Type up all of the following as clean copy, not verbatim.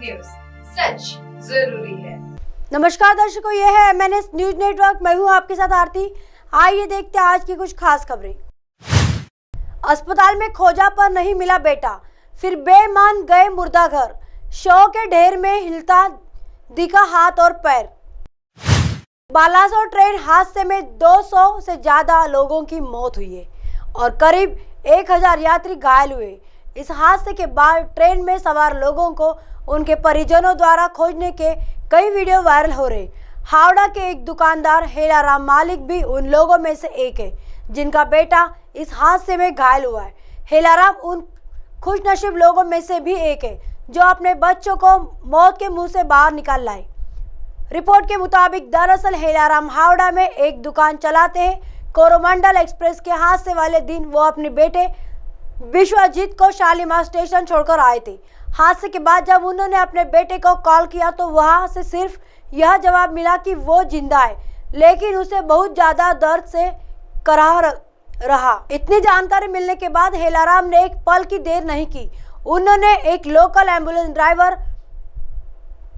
News, सच जरूरी है। नमस्कार दर्शकों, यह है MNS न्यूज नेटवर्क। मैं हूं आपके साथ आरती। आइए देखते हैं आज की कुछ खास खबरें। अस्पताल में खोजा पर नहीं मिला बेटा, फिर बेईमान गए मुर्दा घर। शव के ढेर में हिलता दिखा हाथ और पैर। बालासोर ट्रेन हादसे में 200 से ज्यादा लोगों की मौत हुई है और करीब 1000 यात्री घायल हुए। इस हादसे के बाद ट्रेन में सवार लोगों को उनके परिजनों द्वारा खोजने के कई वीडियो वायरल हो रहे। हावड़ा के एक दुकानदार हेलाराम मालिक भी उन लोगों में से एक है जिनका बेटा इस हादसे में घायल हुआ है। हेलाराम उन खुशनसीब लोगों में से भी एक है जो अपने बच्चों को मौत के मुंह से बाहर निकाल लाए। रिपोर्ट के मुताबिक दरअसल हेलाराम हावड़ा में एक दुकान चलाते हैं। कोरोमंडल एक्सप्रेस के हादसे वाले दिन वो अपने बेटे विश्वजीत को शालीमार स्टेशन छोड़कर आए थे। हादसे के बाद जब उन्होंने अपने बेटे को कॉल किया तो वहां से सिर्फ यह जवाब मिला कि वो जिंदा है, लेकिन उसे बहुत ज्यादा दर्द से कराह रहा। इतनी जानकारी मिलने के बाद हेलाराम ने एक पल की देर नहीं की। उन्होंने एक लोकल एम्बुलेंस ड्राइवर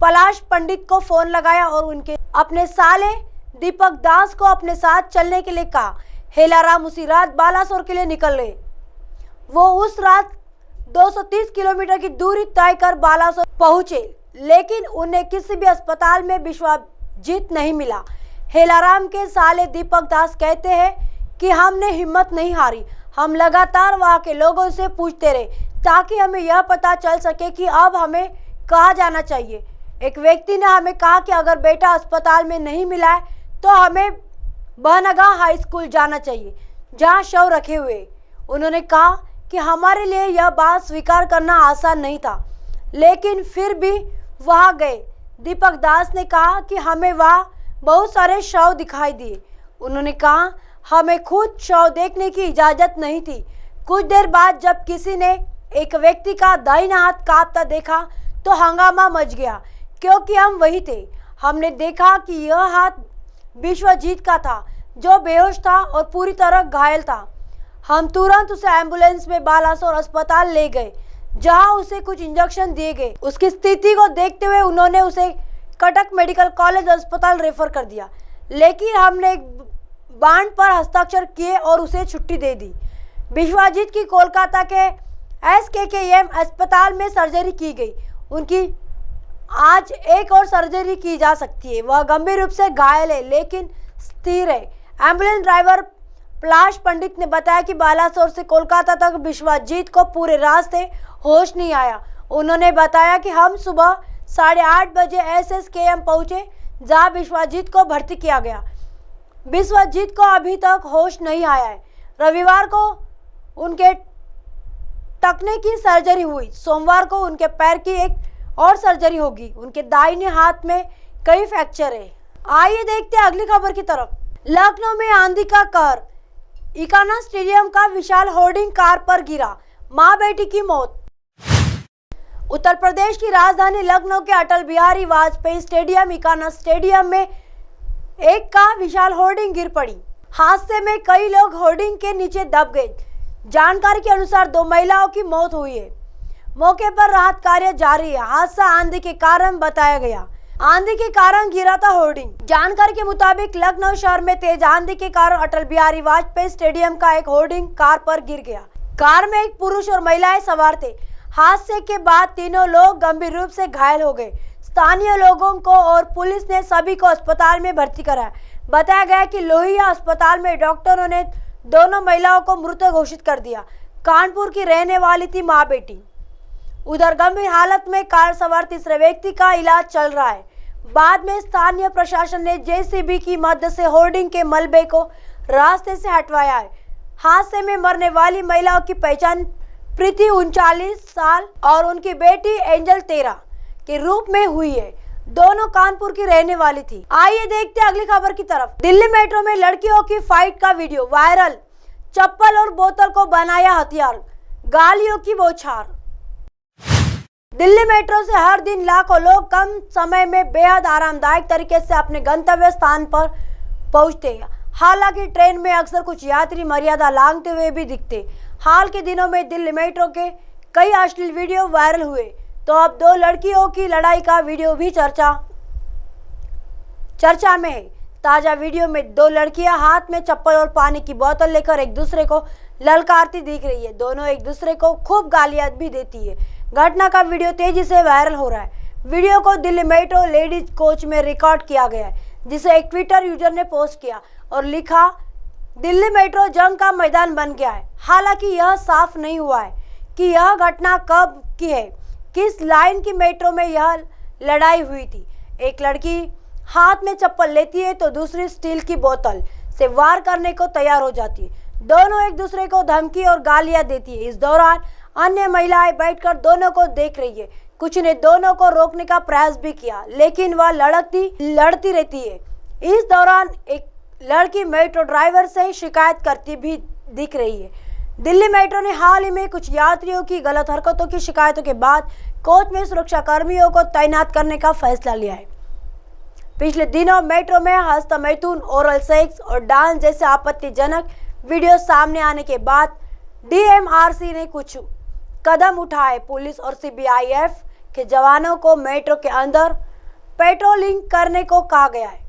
पलाश पंडित को फोन लगाया और उनके अपने साले दीपक दास को अपने साथ चलने के लिए कहा। हेलाराम उसी रात बालासोर के लिए निकल गए। वो उस रात 230 किलोमीटर की दूरी तय कर बालासोर पहुंचे, लेकिन उन्हें किसी भी अस्पताल में विश्वजीत नहीं मिला। हेलाराम के साले दीपक दास कहते हैं कि हमने हिम्मत नहीं हारी। हम लगातार वहां के लोगों से पूछते रहे ताकि हमें यह पता चल सके कि अब हमें कहाँ जाना चाहिए। एक व्यक्ति ने हमें कहा कि अगर बेटा अस्पताल में नहीं मिला है तो हमें बहनगांव हाई स्कूल जाना चाहिए जहां शव रखे हुए। उन्होंने कहा कि हमारे लिए यह बात स्वीकार करना आसान नहीं था, लेकिन फिर भी वहां गए। दीपक दास ने कहा कि हमें वहां बहुत सारे शव दिखाई दिए। उन्होंने कहा हमें खुद शव देखने की इजाजत नहीं थी। कुछ देर बाद जब किसी ने एक व्यक्ति का दाहिना हाथ कांपता देखा तो हंगामा मच गया, क्योंकि हम वही थे। हमने देखा कि यह हाथ विश्वजीत का था जो बेहोश था और पूरी तरह घायल था। हम तुरंत उसे एम्बुलेंस में बालासोर अस्पताल ले गए जहां उसे कुछ इंजेक्शन दिए गए। उसकी स्थिति को देखते हुए उन्होंने उसे कटक मेडिकल कॉलेज अस्पताल रेफर कर दिया, लेकिन हमने एक बांड पर हस्ताक्षर किए और उसे छुट्टी दे दी। विश्वजीत की कोलकाता के SKKM अस्पताल में सर्जरी की गई। उनकी आज एक और सर्जरी की जा सकती है। वह गंभीर रूप से घायल है लेकिन स्थिर है। एम्बुलेंस ड्राइवर पलाश पंडित ने बताया कि बालासोर से कोलकाता तक विश्वजीत को पूरे रास्ते होश नहीं आया। उन्होंने बताया कि हम सुबह 8:30 बजे SSKM पहुंचे जहां विश्वजीत को भर्ती किया गया। विश्वजीत को अभी तक होश नहीं आया है। रविवार को उनके टखने की सर्जरी हुई। सोमवार को उनके पैर की एक और सर्जरी होगी। उनके दाहिने हाथ में कई फ्रैक्चर है। आइए देखते हैं अगली खबर की तरफ। लखनऊ में आंधी का कहर, इकाना स्टेडियम का विशाल होर्डिंग कार पर गिरा, मां बेटी की मौत। उत्तर प्रदेश की राजधानी लखनऊ के अटल बिहारी वाजपेयी स्टेडियम इकाना स्टेडियम में एक का विशाल होर्डिंग गिर पड़ी। हादसे में कई लोग होर्डिंग के नीचे दब गए। जानकारी के अनुसार 2 महिलाओं की मौत हुई है। मौके पर राहत कार्य जारी है। हादसा आंधी के कारण बताया गया। आंधी के कारण गिरा था होर्डिंग। जानकारी के मुताबिक लखनऊ शहर में तेज आंधी के कारण अटल बिहारी वाजपेयी स्टेडियम का एक होर्डिंग कार पर गिर गया। कार में एक पुरुष और महिलाएं सवार थे। हादसे के बाद तीनों लोग गंभीर रूप से घायल हो गए। स्थानीय लोगों को और पुलिस ने सभी को अस्पताल में भर्ती कराया। बताया गया कि लोहिया अस्पताल में डॉक्टरों ने दोनों महिलाओं को मृत घोषित कर दिया। कानपुर की रहने वाली थी मां बेटी। उधर गंभीर हालत में कार सवार तीसरे व्यक्ति का इलाज चल रहा है। बाद में स्थानीय प्रशासन ने JCB की मदद से होर्डिंग के मलबे को रास्ते से हटवाया है। हादसे में मरने वाली महिलाओं की पहचान प्रीति 39 साल और उनकी बेटी एंजल 13 के रूप में हुई है। दोनों कानपुर की रहने वाली थी। आइए देखते हैं अगली खबर की तरफ। दिल्ली मेट्रो में लड़कियों की फाइट का वीडियो वायरल, चप्पल और बोतल को बनाया हथियार, गालियों की बौछार। दिल्ली मेट्रो से हर दिन लाखों लोग कम समय में बेहद आरामदायक तरीके से अपने गंतव्य स्थान पर पहुंचते हैं। हालांकि ट्रेन में अक्सर कुछ यात्री मर्यादा लांघते हुए भी दिखते। हाल के दिनों में दिल्ली मेट्रो के कई अश्लील वीडियो वायरल हुए तो अब दो लड़कियों की लड़ाई का वीडियो भी चर्चा में है। ताजा वीडियो में दो लड़कियां हाथ में चप्पल और पानी की बोतल लेकर एक दूसरे को ललकारती दिख रही है। दोनों एक दूसरे को खूब गालियां भी देती है। घटना का वीडियो तेजी से वायरल हो रहा है। वीडियो को दिल्ली मेट्रो लेडीज कोच में रिकॉर्ड किया गया है, जिसे एक ट्विटर यूजर ने पोस्ट किया और लिखा, दिल्ली मेट्रो जंग का मैदान बन गया है। हालांकि यह साफ नहीं हुआ है कि यह घटना कब की है, किस लाइन की मेट्रो में यह लड़ाई हुई थी। एक लड़की हाथ में चप्पल लेती है तो दूसरी स्टील की बोतल से वार करने को तैयार हो जाती है। दोनों एक दूसरे को धमकी और गालियां देती है। इस दौरान अन्य महिलाएं बैठकर दोनों को देख रही है। कुछ ने दोनों को रोकने का प्रयास भी किया, लेकिन वह लड़ती रहती है। इस दौरान एक लड़की मेट्रो ड्राइवर से शिकायत करती भी दिख रही है। दिल्ली मेट्रो ने हाल ही में कुछ यात्रियों की गलत हरकतों की शिकायतों के बाद कोच में सुरक्षा कर्मियों को तैनात करने का फैसला लिया है। पिछले दिनों मेट्रो में हस्तमैथुन, ओरल सेक्स और डांस जैसे आपत्तिजनक वीडियो सामने आने के बाद डीएमआरसी ने कुछ कदम उठाए। पुलिस और सीबीआईएफ के जवानों को मेट्रो के अंदर पेट्रोलिंग करने को कहा गया है।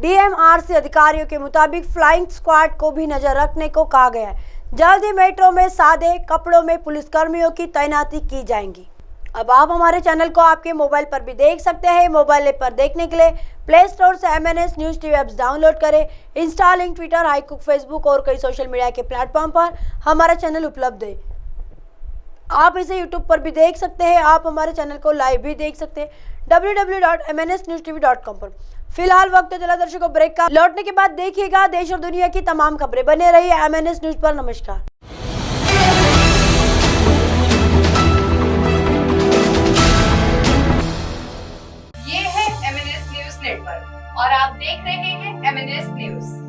डीएमआरसी अधिकारियों के मुताबिक फ्लाइंग स्क्वाड को भी नजर रखने को कहा गया है। जल्द ही मेट्रो में सादे कपड़ों में पुलिसकर्मियों की तैनाती की जाएगी। अब आप हमारे चैनल को आपके मोबाइल पर भी देख सकते हैं। मोबाइल ऐप पर देखने के लिए प्ले स्टोर से MNS news TV apps download करें। इंस्टा, लिंक, ट्विटर, हाईकुक, फेसबुक और कई सोशल मीडिया के प्लेटफॉर्म पर हमारा चैनल उपलब्ध है। आप इसे यूट्यूब पर भी देख सकते हैं। आप हमारे चैनल को लाइव भी देख सकते हैं www.mnsnewstv.com पर। फिलहाल वक्त चला दर्शकों ब्रेक का। लौटने के बाद देखिएगा देश और दुनिया की तमाम खबरें। बने रहिए MNS न्यूज़ पर। नमस्कार। ये है MNS न्यूज़ नेटवर्क और आप देख रहे हैं MNS न्यूज़।